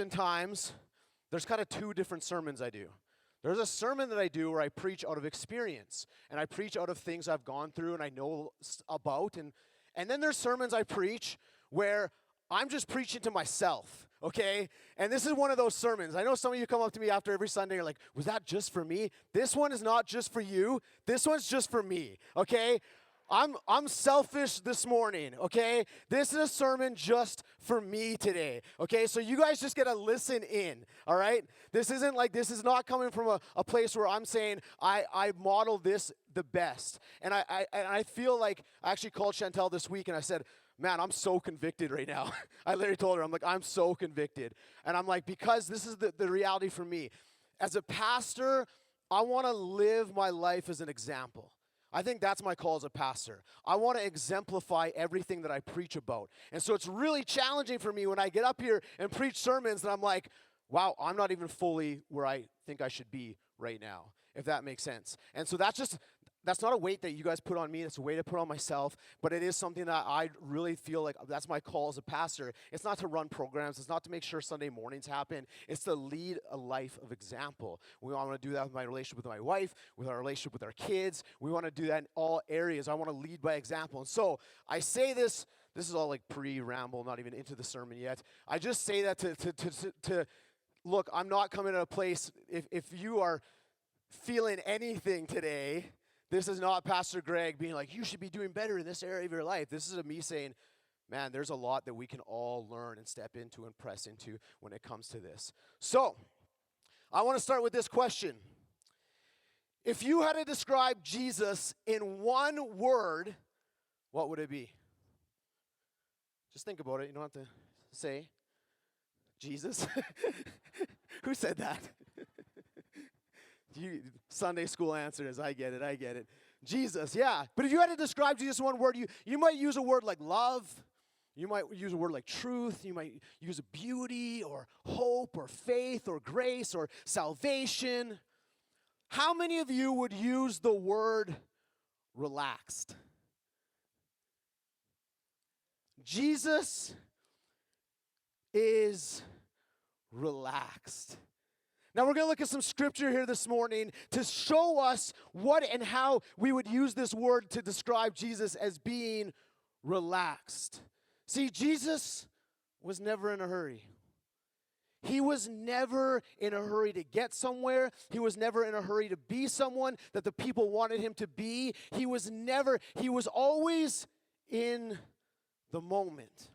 oftentimes, there's kind of two different sermons I do. There's a sermon that I do where I preach out of experience, and I preach out of things I've gone through and I know about, and then there's sermons I preach where I'm just preaching to myself, okay? And this is one of those sermons. I know some of you come up to me after every Sunday, you're like, was that just for me? This one is not just for you. This one's just for me, okay? I'm selfish this morning, okay? This is a sermon just for me today, okay? So you guys just get to listen in, all right? This is not coming from a place where I'm saying I model this the best. And I feel like I actually called Chantel this week and I said, man, I'm so convicted right now. I literally told her, I'm so convicted. And I'm like, because this is the reality for me. As a pastor, I want to live my life as an example. I think that's my call as a pastor. I want to exemplify everything that I preach about. And so it's really challenging for me when I get up here and preach sermons and I'm like, wow, I'm not even fully where I think I should be right now, if that makes sense. And so that's not a weight that you guys put on me. It's a weight I put on myself, but it is something that I really feel like that's my call as a pastor. It's not to run programs. It's not to make sure Sunday mornings happen. It's to lead a life of example. We want to do that with my relationship with my wife, with our relationship with our kids. We want to do that in all areas. I want to lead by example. And so I say this is all like pre-ramble, not even into the sermon yet. I just say that to look, I'm not coming to a place, if you are feeling anything today, this is not Pastor Greg being like, you should be doing better in this area of your life. This is me saying, man, there's a lot that we can all learn and step into and press into when it comes to this. So, I want to start with this question. If you had to describe Jesus in one word, what would it be? Just think about it. You don't have to say Jesus. Who said that? Sunday school answers. I get it. Jesus, yeah. But if you had to describe Jesus in one word, you might use a word like love. You might use a word like truth. You might use beauty or hope or faith or grace or salvation. How many of you would use the word relaxed? Jesus is relaxed. Now we're going to look at some scripture here this morning to show us what and how we would use this word to describe Jesus as being relaxed. See, Jesus was never in a hurry. He was never in a hurry to get somewhere. He was never in a hurry to be someone that the people wanted him to be. He was always in the moment.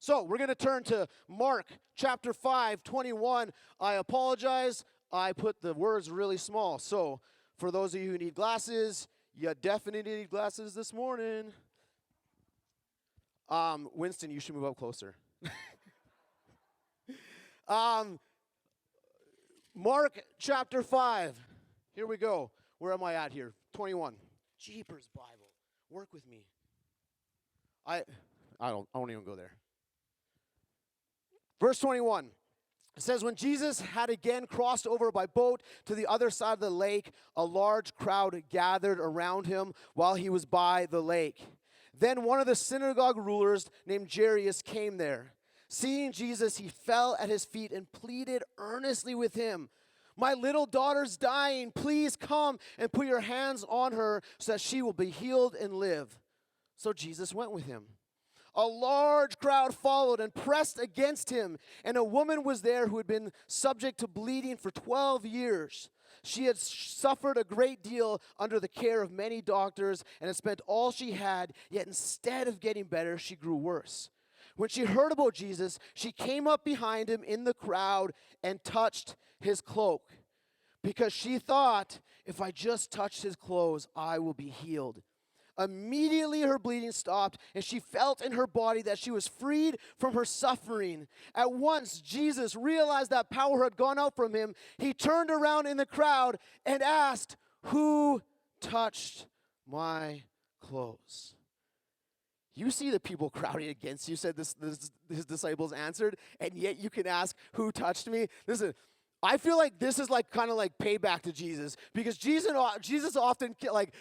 So we're going to turn to Mark chapter 5, 21. I apologize. I put the words really small. So for those of you who need glasses, you definitely need glasses this morning. Winston, you should move up closer. Mark chapter 5. Here we go. Where am I at here? 21. Jeepers Bible. Work with me. I won't even go there. Verse 21, it says, when Jesus had again crossed over by boat to the other side of the lake, a large crowd gathered around him while he was by the lake. Then one of the synagogue rulers named Jairus came there. Seeing Jesus, he fell at his feet and pleaded earnestly with him, my little daughter's dying. Please come and put your hands on her so that she will be healed and live. So Jesus went with him. A large crowd followed and pressed against him, and a woman was there who had been subject to bleeding for 12 years. She had suffered a great deal under the care of many doctors and had spent all she had, yet instead of getting better, she grew worse. When she heard about Jesus, she came up behind him in the crowd and touched his cloak, because she thought, if I just touch his clothes, I will be healed. Immediately her bleeding stopped, and she felt in her body that she was freed from her suffering. At once, Jesus realized that power had gone out from him. He turned around in the crowd and asked, who touched my clothes? You see the people crowding against you, said his disciples answered, and yet you can ask, who touched me? Listen, I feel like this is like kind of like payback to Jesus, because Jesus often like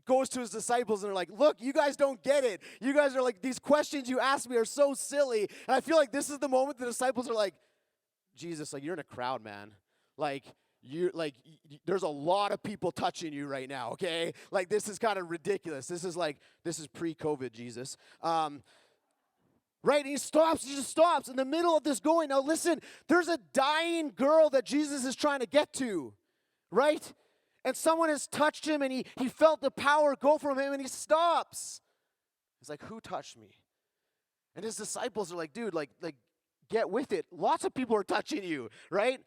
goes to his disciples and they're like, look, you guys don't get it. You guys are like, these questions you ask me are so silly. And I feel like this is the moment the disciples are like, Jesus, like, you're in a crowd, man. Like, there's a lot of people touching you right now, okay? Like, this is kind of ridiculous. This is pre-COVID Jesus. Right? And he just stops in the middle of this going. Now listen, there's a dying girl that Jesus is trying to get to, right? And someone has touched him, and he felt the power go from him, and he stops. He's like, who touched me? And his disciples are like, dude, like get with it. Lots of people are touching you, right?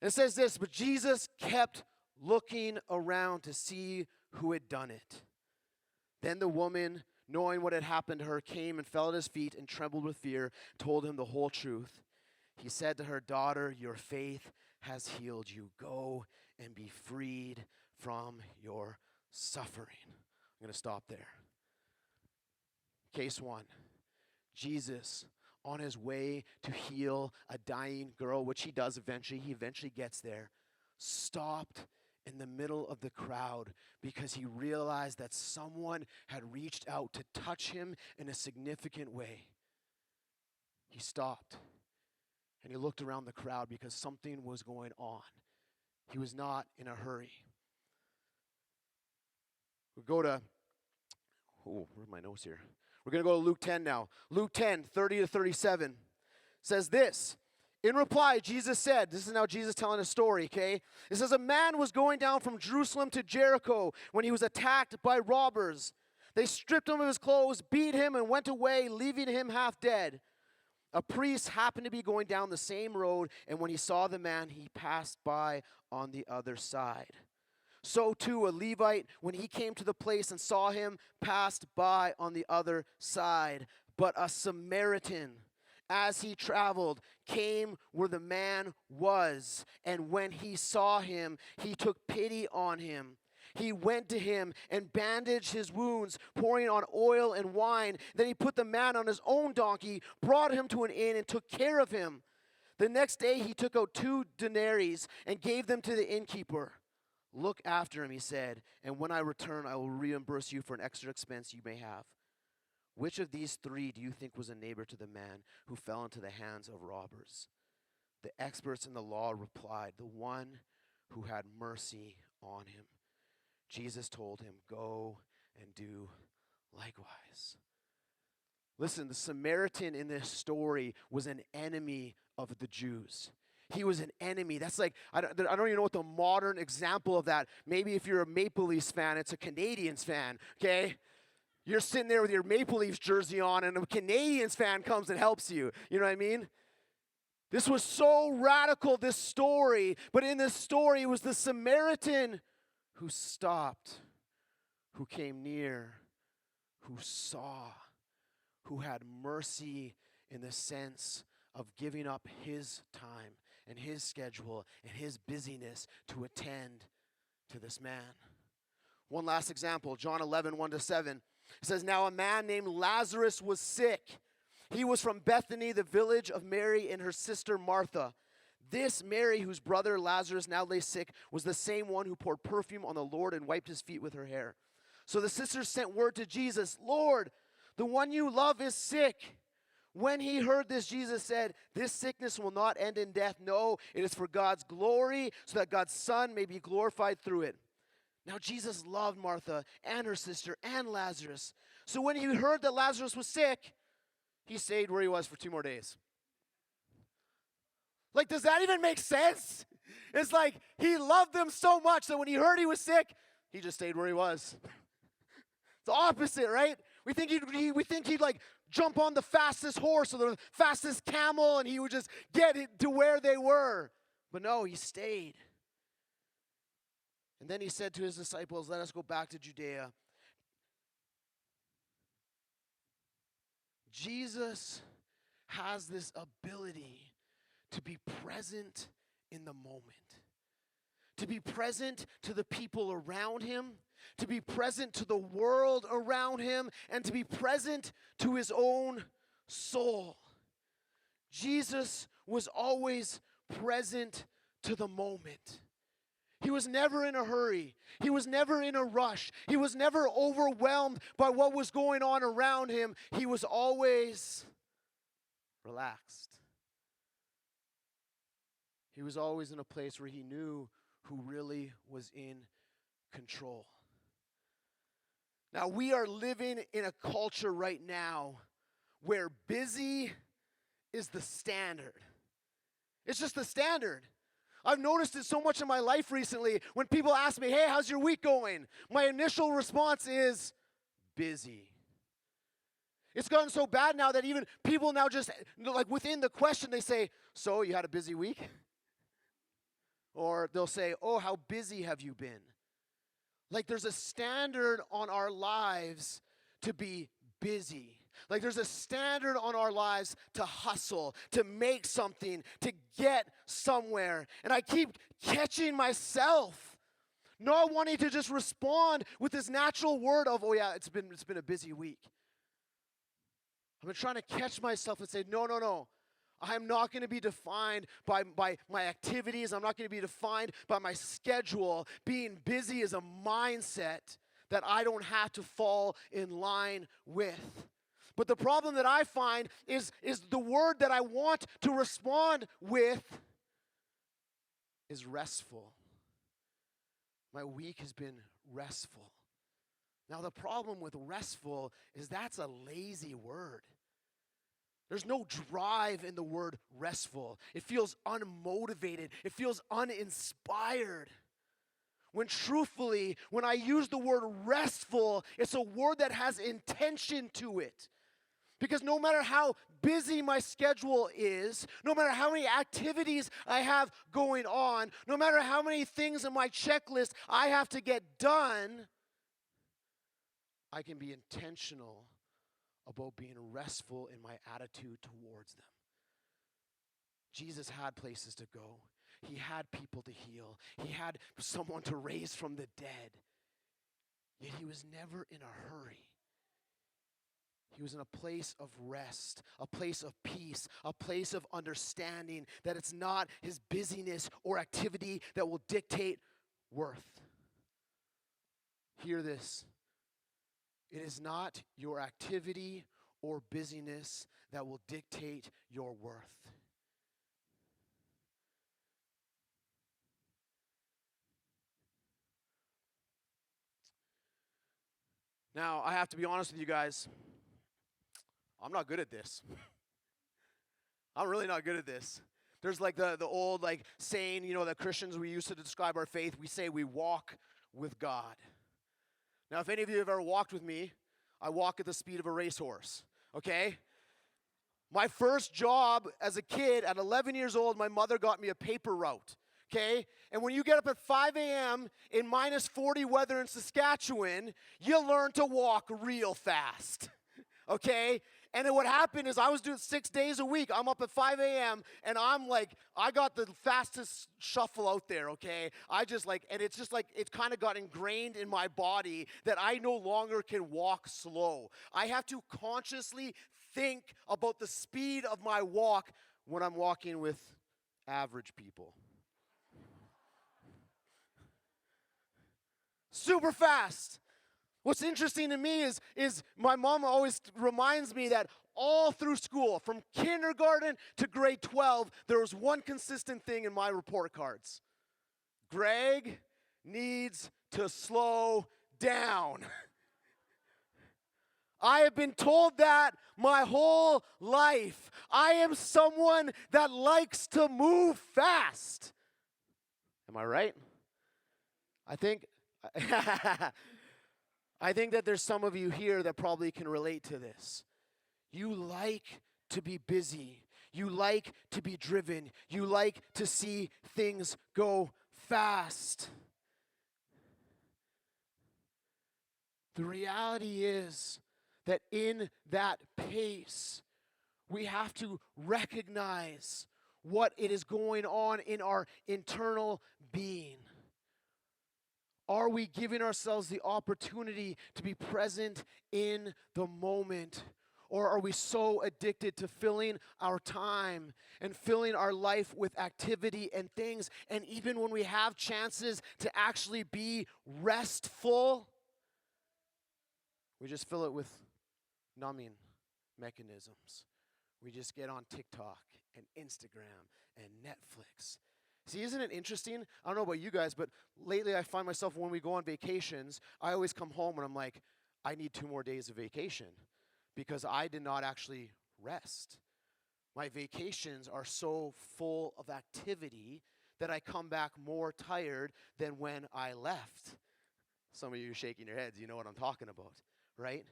And it says this, but Jesus kept looking around to see who had done it. Then the woman, knowing what had happened to her, came and fell at his feet and trembled with fear, told him the whole truth. He said to her, daughter, your faith has healed you. Go and be freed from your suffering. I'm going to stop there. Case one, Jesus, on his way to heal a dying girl, which he does eventually, he eventually gets there, stopped in the middle of the crowd because he realized that someone had reached out to touch him in a significant way. He stopped and he looked around the crowd because something was going on. He was not in a hurry. We'll go to, where are my notes here? We're going to go to Luke 10 now. Luke 10, 30 to 37 says this. In reply, Jesus said, this is now Jesus telling a story, okay? It says, a man was going down from Jerusalem to Jericho when he was attacked by robbers. They stripped him of his clothes, beat him, and went away, leaving him half dead. A priest happened to be going down the same road, and when he saw the man, he passed by on the other side. So too a Levite, when he came to the place and saw him, passed by on the other side. But a Samaritan, as he traveled, came where the man was, and when he saw him, he took pity on him. He went to him and bandaged his wounds, pouring on oil and wine. Then he put the man on his own donkey, brought him to an inn, and took care of him. The next day he took out 2 denarii and gave them to the innkeeper. Look after him, he said, and when I return, I will reimburse you for an extra expense you may have. Which of these 3 do you think was a neighbor to the man who fell into the hands of robbers? The experts in the law replied, the one who had mercy on him. Jesus told him, go and do likewise. Listen, the Samaritan in this story was an enemy of the Jews. He was an enemy. That's like, I don't even know what the modern example of that. Maybe if you're a Maple Leafs fan, it's a Canadiens fan, okay? You're sitting there with your Maple Leafs jersey on, and a Canadiens fan comes and helps you. You know what I mean? This was so radical, this story. But in this story, it was the Samaritan who stopped, who came near, who saw, who had mercy in the sense of giving up his time and his schedule and his busyness to attend to this man. One last example, John 11, 1 to 7. It says, now a man named Lazarus was sick. He was from Bethany, the village of Mary and her sister Martha. This Mary, whose brother Lazarus now lay sick, was the same one who poured perfume on the Lord and wiped his feet with her hair. So the sisters sent word to Jesus, Lord, the one you love is sick. When he heard this, Jesus said, this sickness will not end in death. No, it is for God's glory, so that God's Son may be glorified through it. Now Jesus loved Martha and her sister and Lazarus. So when he heard that Lazarus was sick, he stayed where he was for 2 more days. Like, does that even make sense? It's like he loved them so much that when he heard he was sick, he just stayed where he was. It's the opposite, right? We think he'd like jump on the fastest horse or the fastest camel and he would just get it to where they were. But no, he stayed. And then he said to his disciples, let us go back to Judea. Jesus has this ability to be present in the moment, to be present to the people around him, to be present to the world around him, and to be present to his own soul. Jesus was always present to the moment. He was never in a hurry. He was never in a rush. He was never overwhelmed by what was going on around him. He was always relaxed. He was always in a place where he knew who really was in control. Now, we are living in a culture right now where busy is the standard. It's just the standard. I've noticed it so much in my life recently. When people ask me, hey, how's your week going? My initial response is busy. It's gotten so bad now that even people now just, like within the question, they say, so you had a busy week? Or they'll say, oh, how busy have you been? Like there's a standard on our lives to be busy. Like there's a standard on our lives to hustle, to make something, to get somewhere. And I keep catching myself not wanting to just respond with this natural word of, oh yeah, it's been a busy week. I've been trying to catch myself and say, no. I'm not going to be defined by my activities. I'm not going to be defined by my schedule. Being busy is a mindset that I don't have to fall in line with. But the problem that I find is the word that I want to respond with is restful. My week has been restful. Now the problem with restful is that's a lazy word. There's no drive in the word restful. It feels unmotivated. It feels uninspired. When truthfully, when I use the word restful, it's a word that has intention to it. Because no matter how busy my schedule is, no matter how many activities I have going on, no matter how many things in my checklist I have to get done, I can be intentional about being restful in my attitude towards them. Jesus had places to go. He had people to heal. He had someone to raise from the dead. Yet he was never in a hurry. He was in a place of rest, a place of peace, a place of understanding that it's not his busyness or activity that will dictate worth. Hear this. It is not your activity or busyness that will dictate your worth. Now, I have to be honest with you guys. I'm not good at this. I'm really not good at this. There's like the old like saying, that Christians we use to describe our faith. We say we walk with God. Now, if any of you have ever walked with me, I walk at the speed of a racehorse, okay? My first job as a kid at 11 years old, my mother got me a paper route, okay? And when you get up at 5 a.m. in minus 40 weather in Saskatchewan, you learn to walk real fast, okay? And then what happened is I was doing 6 days a week. I'm up at 5 a.m. and I'm like, I got the fastest shuffle out there, okay? And it's just like, it kind of got ingrained in my body that I no longer can walk slow. I have to consciously think about the speed of my walk when I'm walking with average people. Super fast. What's interesting to me is my mom always reminds me that all through school, from kindergarten to grade 12, there was one consistent thing in my report cards. Greg needs to slow down. I have been told that my whole life. I am someone that likes to move fast. Am I right? I think that there's some of you here that probably can relate to this. You like to be busy. You like to be driven. You like to see things go fast. The reality is that in that pace, we have to recognize what it is going on in our internal being. Are we giving ourselves the opportunity to be present in the moment? Or are we so addicted to filling our time and filling our life with activity and things? And even when we have chances to actually be restful, we just fill it with numbing mechanisms. We just get on TikTok and Instagram and Netflix. See, isn't it interesting? I don't know about you guys, but lately I find myself when we go on vacations, I always come home and I'm like, I need 2 more days of vacation because I did not actually rest. My vacations are so full of activity that I come back more tired than when I left. Some of you are shaking your heads, you know what I'm talking about, right?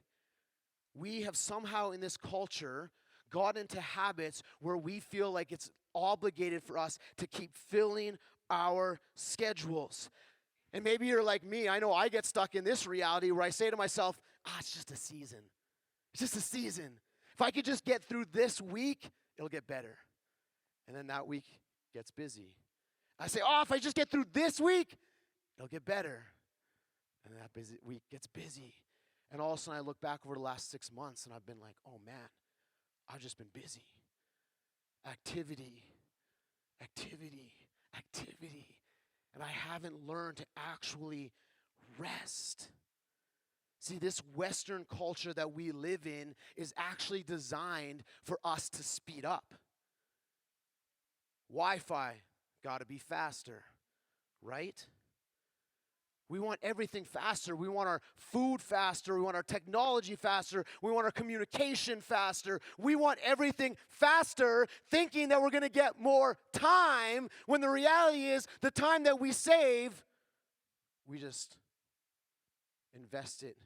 We have somehow in this culture got into habits where we feel like it's obligated for us to keep filling our schedules. And maybe you're like me. I know I get stuck in this reality where I say to myself, it's just a season. It's just a season. If I could just get through this week, it'll get better. And then that week gets busy. I say, if I just get through this week, it'll get better. And that busy week gets busy. And all of a sudden I look back over the last 6 months and I've been like, oh man, I've just been busy. Activity. And I haven't learned to actually rest. See, this Western culture that we live in is actually designed for us to speed up. Wi-Fi, gotta be faster, right? We want everything faster. We want our food faster. We want our technology faster. We want our communication faster. We want everything faster, thinking that we're going to get more time, when the reality is the time that we save, we just invest it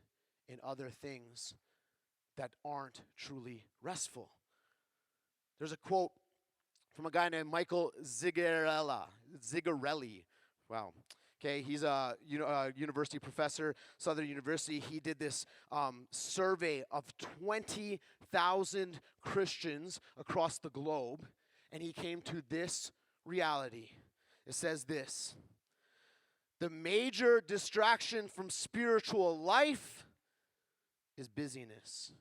in other things that aren't truly restful. There's a quote from a guy named Michael Zigarelli. Wow. Okay, he's a university professor, Southern University. He did this survey of 20,000 Christians across the globe, and he came to this reality. It says this: the major distraction from spiritual life is busyness.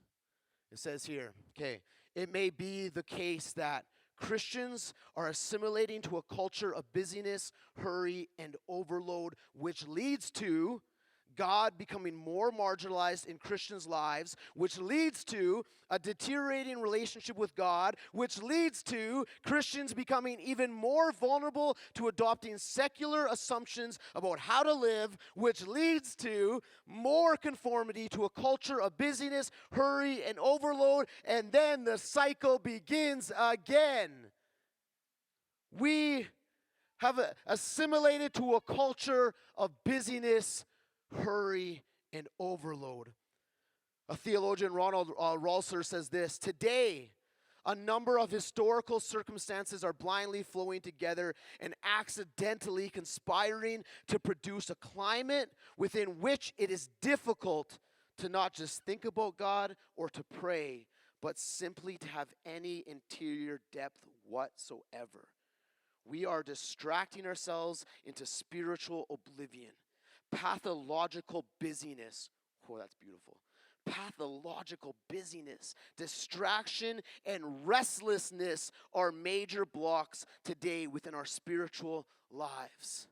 It says here, okay, it may be the case that Christians are assimilating to a culture of busyness, hurry, and overload, which leads to God becoming more marginalized in Christians' lives, which leads to a deteriorating relationship with God, which leads to Christians becoming even more vulnerable to adopting secular assumptions about how to live, which leads to more conformity to a culture of busyness, hurry, and overload, and then the cycle begins again. We have assimilated to a culture of busyness, hurry, and overload. A theologian, Ronald Ralser, says this: today, a number of historical circumstances are blindly flowing together and accidentally conspiring to produce a climate within which it is difficult to not just think about God or to pray, but simply to have any interior depth whatsoever. We are distracting ourselves into spiritual oblivion. Pathological busyness. Oh, that's beautiful. Pathological busyness, distraction, and restlessness are major blocks today within our spiritual lives.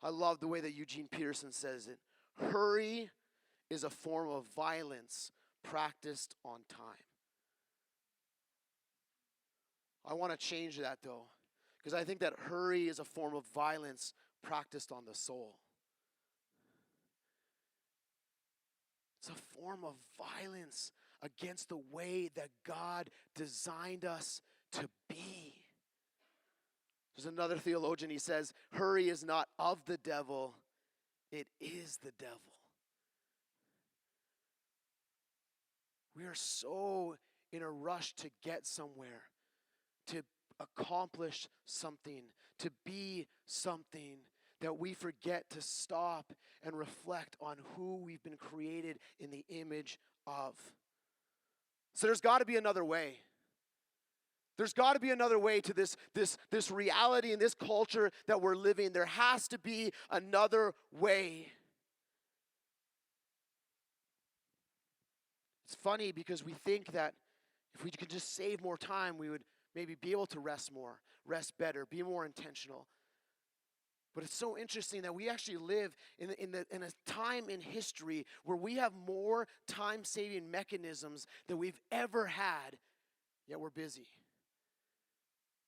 I love the way that Eugene Peterson says it. Hurry is a form of violence practiced on time. I want to change that though, because I think that hurry is a form of violence practiced on the soul. It's a form of violence against the way that God designed us to be. There's another theologian, he says, hurry is not of the devil, it is the devil. We are so in a rush to get somewhere, to accomplish something, to be something, that we forget to stop and reflect on who we've been created in the image of. So there's got to be another way. There's got to be another way to this reality and this culture that we're living. There has to be another way. It's funny because we think that if we could just save more time, we would maybe be able to rest more, rest better, be more intentional. But it's so interesting that we actually live in a time in history where we have more time-saving mechanisms than we've ever had, yet we're busy.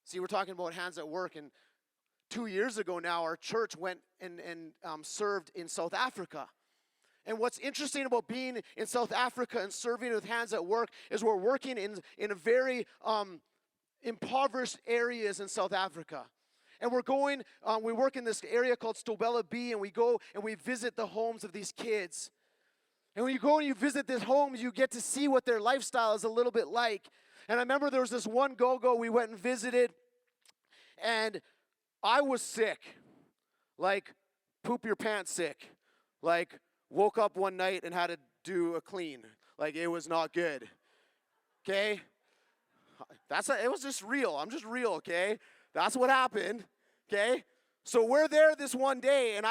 See, we're talking about hands at work, and 2 years ago now, our church went and served in South Africa. And what's interesting about being in South Africa and serving with Hands at Work is we're working in a very impoverished areas in South Africa. And we work in this area called Stobella B, and we go and we visit the homes of these kids. And when you go and you visit these homes, you get to see what their lifestyle is a little bit like. And I remember there was this one go-go we went and visited, and I was sick, like poop your pants sick, like woke up one night and had to do a clean, like it was not good, okay? It was just real. I'm just real, okay? That's what happened, okay? So we're there this one day, and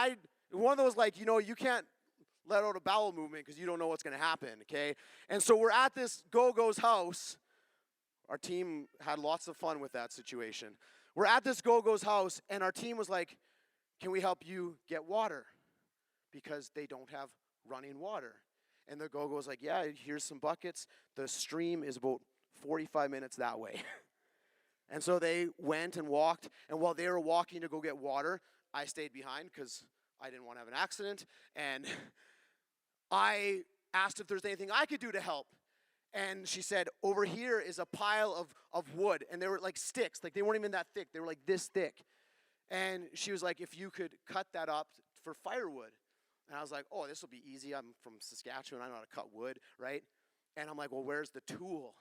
one of those like, you can't let out a bowel movement because you don't know what's going to happen, okay? And so we're at this go-go's house. Our team had lots of fun with that situation. We're at this go-go's house, and our team was like, can we help you get water? Because they don't have running water. And the go-go was like, yeah, here's some buckets. The stream is about 45 minutes that way. And so they went and walked, and while they were walking to go get water, I stayed behind because I didn't want to have an accident, and I asked if there's anything I could do to help. And she said, over here is a pile of wood, and they were like sticks, like they weren't even that thick, they were like this thick. And she was like, if you could cut that up for firewood. And I was like, oh, this will be easy, I'm from Saskatchewan, I know how to cut wood, right? And I'm like, well, where's the tool?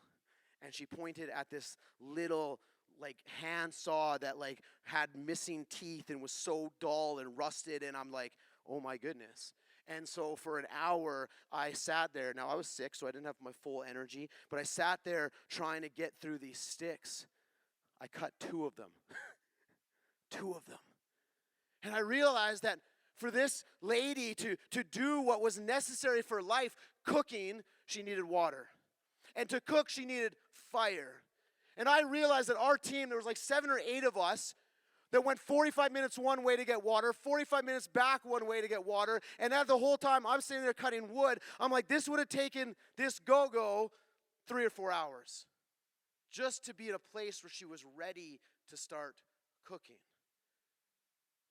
And she pointed at this little like hand saw that like had missing teeth and was so dull and rusted, and I'm like, oh my goodness. And so for an hour, I sat there. Now, I was sick, so I didn't have my full energy, but I sat there trying to get through these sticks. I cut 2 of them. 2 of them. And I realized that for this lady to do what was necessary for life, cooking, she needed water. And to cook, she needed fire. And I realized that our team, there was like 7 or 8 of us, that went 45 minutes one way to get water, 45 minutes back one way to get water, and that the whole time I'm sitting there cutting wood, I'm like, this would have taken this go-go 3 or 4 hours just to be at a place where she was ready to start cooking.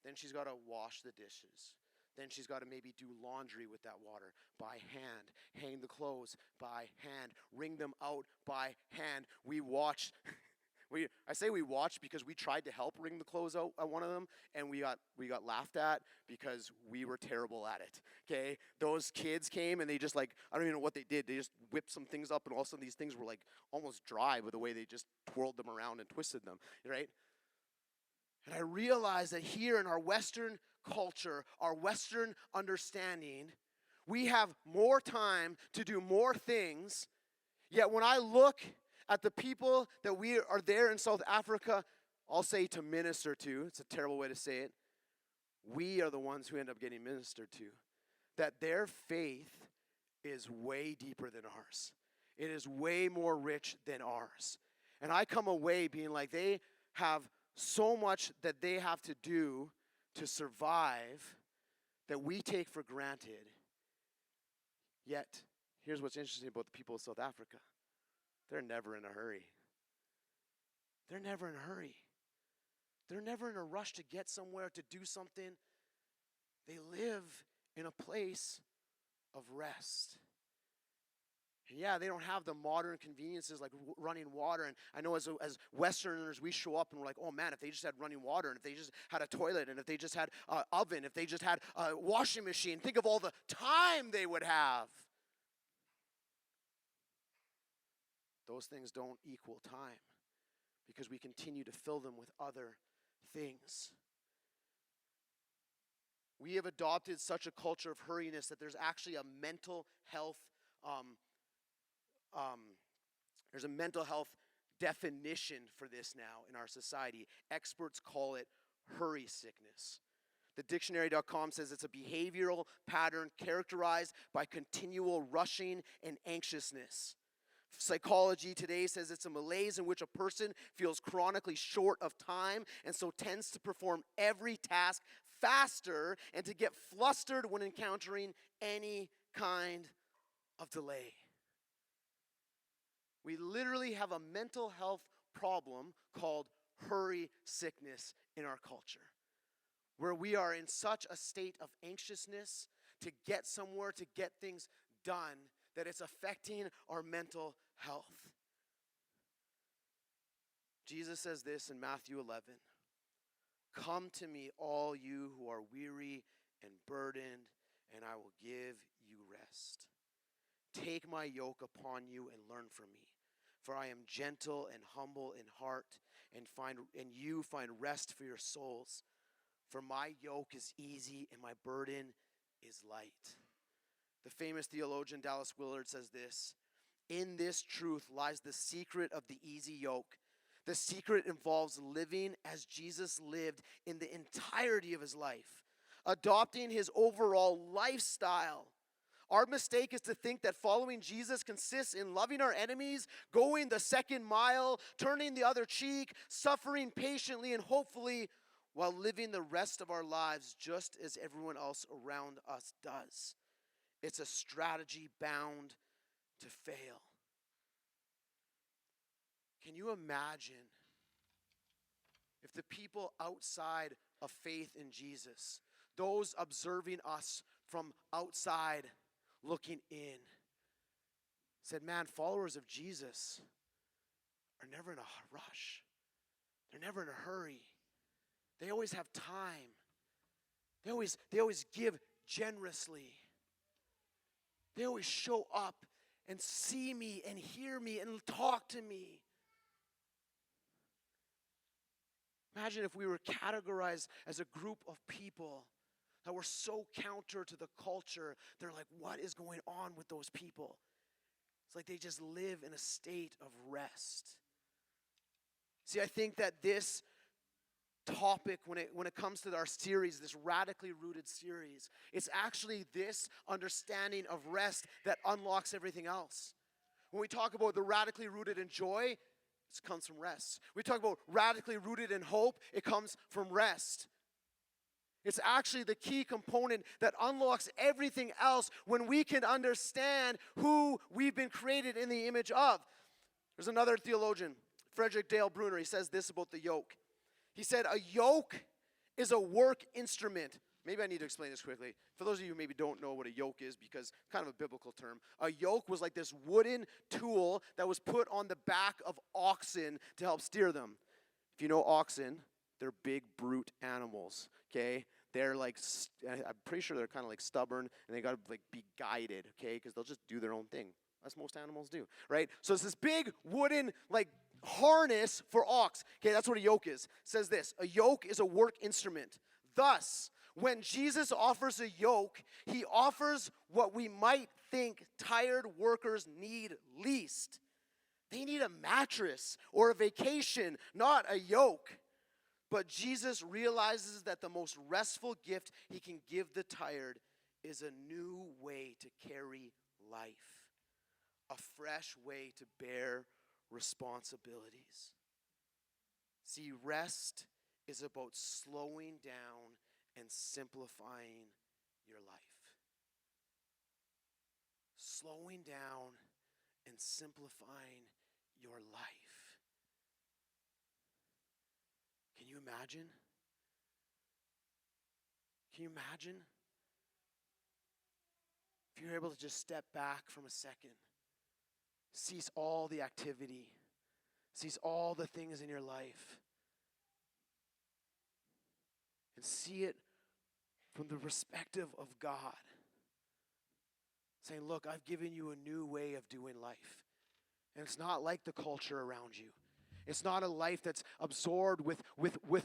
Then she's got to wash the dishes. Then she's got to maybe do laundry with that water by hand, hang the clothes by hand, wring them out by hand. We watched... I say we watched because we tried to help wring the clothes out at one of them, and we got laughed at because we were terrible at it, okay? Those kids came, and they just like, I don't even know what they did. They just whipped some things up, and all of a sudden these things were like almost dry with the way they just twirled them around and twisted them, right? And I realized that here in our Western culture, our Western understanding, we have more time to do more things, yet when I look at the people that we are there in South Africa, I'll say to minister to, it's a terrible way to say it, we are the ones who end up getting ministered to. That their faith is way deeper than ours. It is way more rich than ours. And I come away being like, they have so much that they have to do to survive that we take for granted. Yet, here's what's interesting about the people of South Africa. They're never in a hurry. They're never in a hurry. They're never in a rush to get somewhere, to do something. They live in a place of rest. And yeah, they don't have the modern conveniences like running water. And I know as Westerners, we show up and we're like, oh man, if they just had running water, and if they just had a toilet, and if they just had an oven, if they just had a washing machine, think of all the time they would have. Those things don't equal time because we continue to fill them with other things. We have adopted such a culture of hurriness that there's actually a mental health there's a mental health definition for this now in our society. Experts call it hurry sickness. The dictionary.com says it's a behavioral pattern characterized by continual rushing and anxiousness. Psychology Today says it's a malaise in which a person feels chronically short of time and so tends to perform every task faster and to get flustered when encountering any kind of delay. We literally have a mental health problem called hurry sickness in our culture. where we are in such a state of anxiousness to get somewhere, to get things done, that it's affecting our mental health. Jesus says this in Matthew 11, "Come to me, all you who are weary and burdened, and I will give you rest. Take my yoke upon you and learn from me, for I am gentle and humble in heart, and you find rest for your souls. For my yoke is easy and my burden is light." The famous theologian Dallas Willard says this, "In this truth lies the secret of the easy yoke. The secret involves living as Jesus lived in the entirety of his life, adopting his overall lifestyle. Our mistake is to think that following Jesus consists in loving our enemies, going the second mile, turning the other cheek, suffering patiently and hopefully, while living the rest of our lives just as everyone else around us does. It's a strategy bound to fail." Can you imagine if the people outside of faith in Jesus, those observing us from outside looking in, said, "Man, followers of Jesus are never in a rush. They're never in a hurry. They always have time. They always give generously. They always show up and see me and hear me and talk to me." Imagine if we were categorized as a group of people that were so counter to the culture. They're like, what is going on with those people? It's like they just live in a state of rest. See, I think that this topic, when it comes to our series, this radically rooted series, it's actually this understanding of rest that unlocks everything else. When we talk about the radically rooted in joy, it comes from rest. We talk about radically rooted in hope, it comes from rest. It's actually the key component that unlocks everything else when we can understand who we've been created in the image of. There's another theologian, Frederick Dale Bruner. He says this about the yoke. He said, "A yoke is a work instrument." Maybe I need to explain this quickly. For those of you who maybe don't know what a yoke is, because kind of a biblical term, a yoke was like this wooden tool that was put on the back of oxen to help steer them. If you know oxen, they're big brute animals, okay? They're like, I'm pretty sure they're kind of like stubborn, and they got to like be guided, okay? Because they'll just do their own thing, as most animals do, right? So it's this big wooden like harness for ox. Okay, that's what a yoke is. It says this, "A yoke is a work instrument. Thus, when Jesus offers a yoke, he offers what we might think tired workers need least. They need a mattress or a vacation, not a yoke. But Jesus realizes that the most restful gift he can give the tired is a new way to carry life, a fresh way to bear responsibilities." See, rest is about slowing down and simplifying your life. Slowing down and simplifying your life. Can you imagine? Can you imagine if you're able to just step back from a second, cease all the activity, cease all the things in your life, and see it from the perspective of God. Saying, look, I've given you a new way of doing life. And it's not like the culture around you. It's not a life that's absorbed with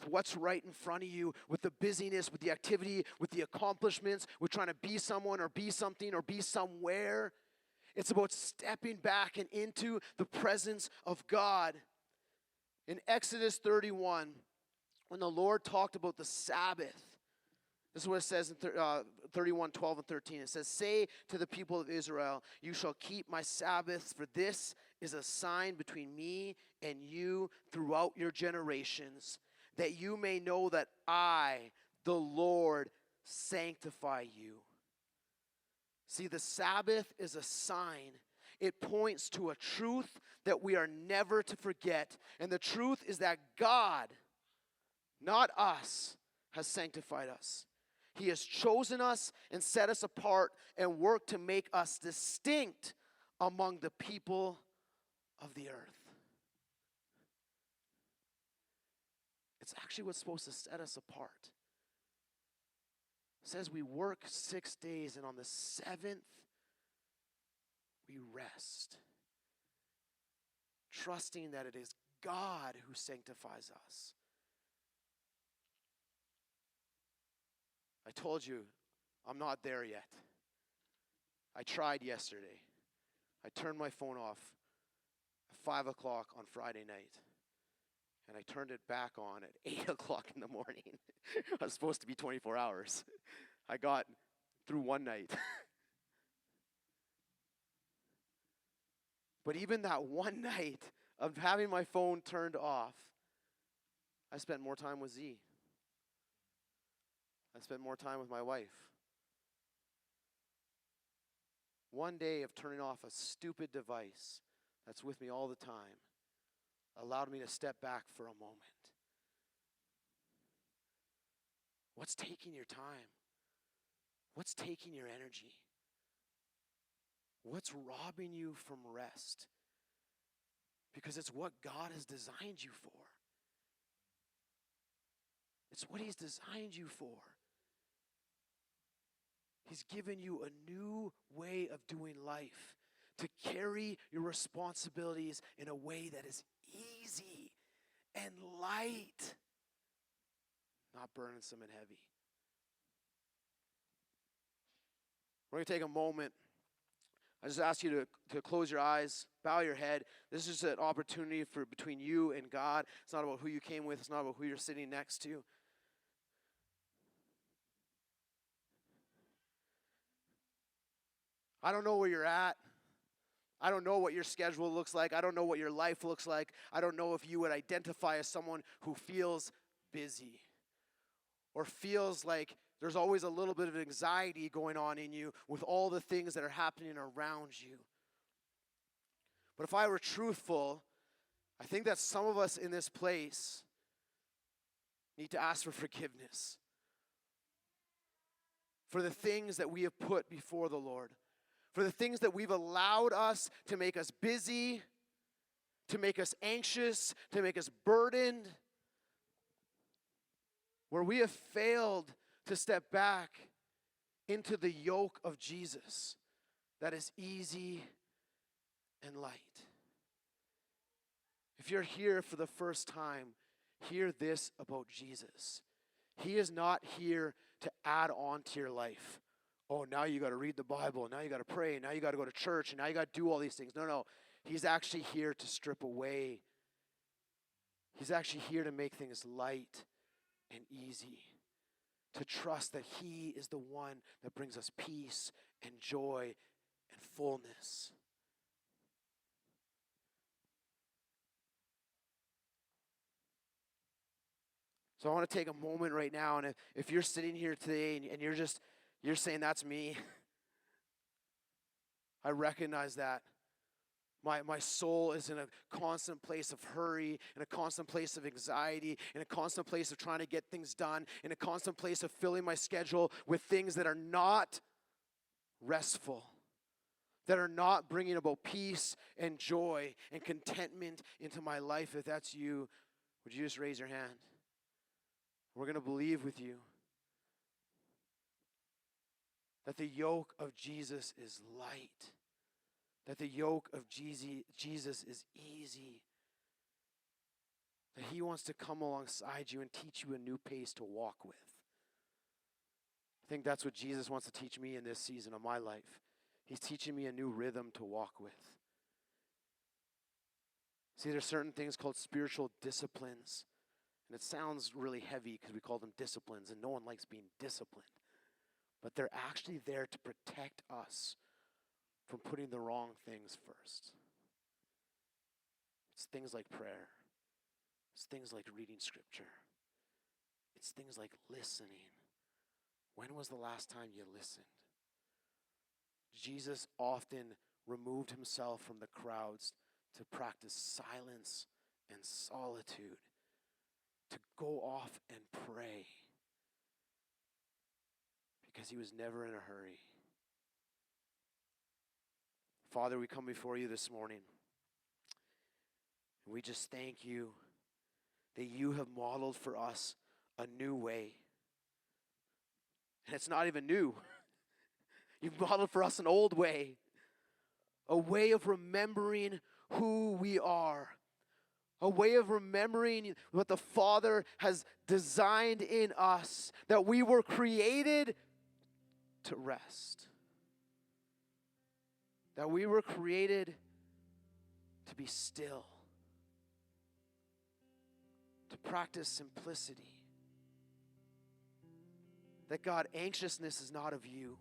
what's right in front of you, with the busyness, with the activity, with the accomplishments, with trying to be someone or be something or be somewhere. It's about stepping back and into the presence of God. In Exodus 31, when the Lord talked about the Sabbath, this is what it says in 31, 12 and 13. It says, "Say to the people of Israel, you shall keep my Sabbaths, for this is a sign between me and you throughout your generations, that you may know that I, the Lord, sanctify you." See, the Sabbath is a sign. It points to a truth that we are never to forget. And the truth is that God, not us, has sanctified us. He has chosen us and set us apart and worked to make us distinct among the people of the earth. It's actually what's supposed to set us apart. It says we work 6 days, and on the 7th, we rest, trusting that it is God who sanctifies us. I told you, I'm not there yet. I tried yesterday. I turned my phone off at 5 o'clock on Friday night. And I turned it back on at 8 o'clock in the morning. I was supposed to be 24 hours. I got through one night. But even that one night of having my phone turned off, I spent more time with Z. I spent more time with my wife. One day of turning off a stupid device that's with me all the time allowed me to step back for a moment. What's taking your time? What's taking your energy? What's robbing you from rest? Because it's what God has designed you for. It's what He's designed you for. He's given you a new way of doing life, to carry your responsibilities in a way that is easy and light, not burdensome and heavy. We're going to take a moment. I just ask you to close your eyes, bow your head. This is an opportunity for between you and God. It's not about who you came with. It's not about who you're sitting next to. I don't know where you're at. I don't know what your schedule looks like. I don't know what your life looks like. I don't know if you would identify as someone who feels busy or feels like there's always a little bit of anxiety going on in you with all the things that are happening around you. But if I were truthful, I think that some of us in this place need to ask for forgiveness for the things that we have put before the Lord, for the things that we've allowed us to make us busy, to make us anxious, to make us burdened, where we have failed to step back into the yoke of Jesus that is easy and light. If you're here for the first time, hear this about Jesus. He is not here to add on to your life. Oh, now you got to read the Bible, now you got to pray, now you got to go to church, and now you got to do all these things. No. He's actually here to strip away. He's actually here to make things light and easy. To trust that He is the one that brings us peace and joy and fullness. So I want to take a moment right now, and if you're sitting here today and you're saying, that's me, I recognize that. My soul is in a constant place of hurry, in a constant place of anxiety, in a constant place of trying to get things done, in a constant place of filling my schedule with things that are not restful, that are not bringing about peace and joy and contentment into my life. If that's you, would you just raise your hand? We're going to believe with you that the yoke of Jesus is light, that the yoke of Jesus is easy, that He wants to come alongside you and teach you a new pace to walk with. I think that's what Jesus wants to teach me in this season of my life. He's teaching me a new rhythm to walk with. See, there's certain things called spiritual disciplines. And it sounds really heavy because we call them disciplines, and no one likes being disciplined. But they're actually there to protect us from putting the wrong things first. It's things like prayer. It's things like reading scripture. It's things like listening. When was the last time you listened? Jesus often removed Himself from the crowds to practice silence and solitude, to go off and pray. because he was never in a hurry. Father, we come before you this morning. We just thank you that you have modeled for us a new way. And it's not even new. You've modeled for us an old way. A way of remembering who we are. A way of remembering what the Father has designed in us. That we were created to rest. That we were created to be still. To practice simplicity. That God, anxiousness is not of you.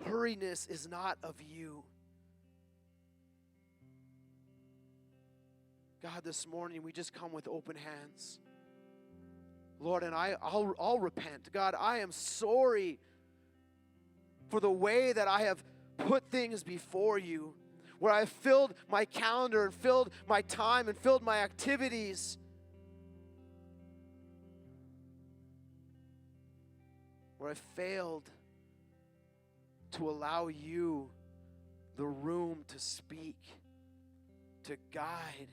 Hurriness is not of you. God, this morning we just come with open hands. Lord, and I'll repent. God, I am sorry for the way that I have put things before you, where I filled my calendar and filled my time and filled my activities, where I failed to allow you the room to speak, to guide.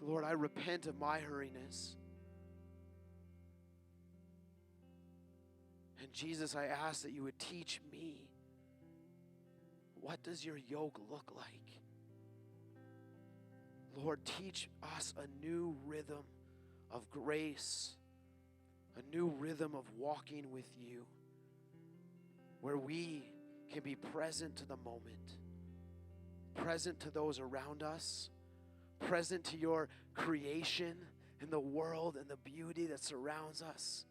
Lord, I repent of my hurriness. And Jesus, I ask that you would teach me, what does your yoke look like? Lord, teach us a new rhythm of grace, a new rhythm of walking with you, where we can be present to the moment, present to those around us, present to your creation and the world and the beauty that surrounds us,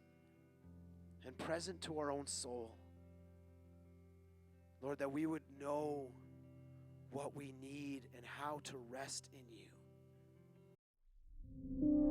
and present to our own soul. Lord, that we would know what we need and how to rest in you.